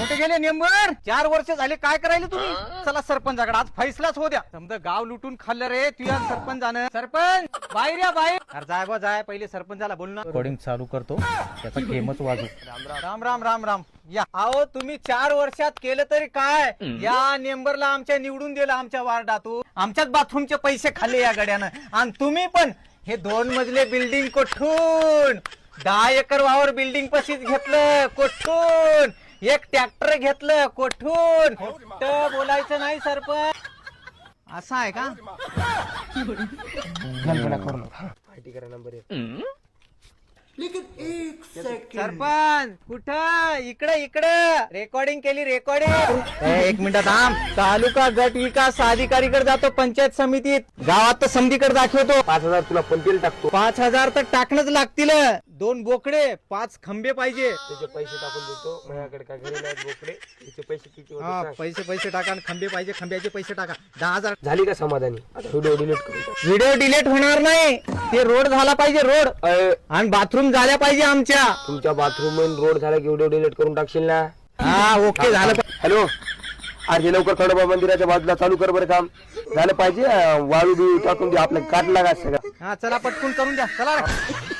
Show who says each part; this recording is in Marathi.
Speaker 1: कुठे गेले नेंबर? 4 वर्ष झाले काय करायले तुम्ही? चला सरपंचाकडे आज फैसलाच हो द्या. समजा गाव लुटून खाल्लं रे तुझ्या सरपंचानं. सरपंच बाहेर या बाहेर. अरे जाय बा जाय, पहिले सरपंचाला बोल ना. रेकॉर्डिंग चालू करतो, त्याचा गेमच वाजू. राम राम राम राम. या अहो तुम्ही 4 वर्षात केलं तरी काय? या नेंबरला आमच्या निवडून दिलं आमच्या वार्डातून. आमच्याच बाथरूमचे पैसे खाल्ले या गड्यानं. आणि तुम्ही पण हे 2 मजले बिल्डिंग कोठून 10 एकर वावर बिल्डिंग पशीच घेतलं कोठून. एक ट्रॅक्टर घेतलं कोठून. खोटं बोलायचं नाही सरपंच. असं आहे का?
Speaker 2: पार्टी करा नंबर 1.
Speaker 1: सरपंच कुठं? इकडे रेकॉर्डिंग केली रेकॉर्डिंग. एक मिनिट थांब. तालुका गट विकास अधिकारीकडे जातो, पंचायत समितीत. गावात तर समधीकडे दाखवतो.
Speaker 2: 5000 तुला पंटील टाकतो.
Speaker 1: 5000 तर टाकणंच लागतील. 2 बोकडे 5 खंबे पाहिजे.
Speaker 2: त्याचे पैसे टाकून देतो. माझ्याकडे काय घरी नाहीत बोकडे. त्याचे पैसे किती होते
Speaker 1: हा
Speaker 2: सांग.
Speaker 1: पैसे टाका आणि खंबे पाहिजे. खंब्याचे पैसे टाका. 10,000.
Speaker 2: झाली का समाधानी? आता व्हिडिओ डिलीट करू.
Speaker 1: व्हिडिओ डिलीट होणार नाही. ते रोड झाला पाहिजे रोड. आणि बाथरूम झाल्या पाहिजे आमच्या.
Speaker 2: तुमच्या बाथरूम रोड झाला की व्हिडिओ डिलीट करून टाकशील ना?
Speaker 1: हा ओके झालं.
Speaker 2: हॅलो, अरे लवकर खंडोबा मंदिराच्या बाजूला चालू कर बरं काम. झालं पाहिजे. वाळू बिळू टाकून दे. आपल्या काट लागा सगळं.
Speaker 1: हा चला पटकून करून द्या. चला रे.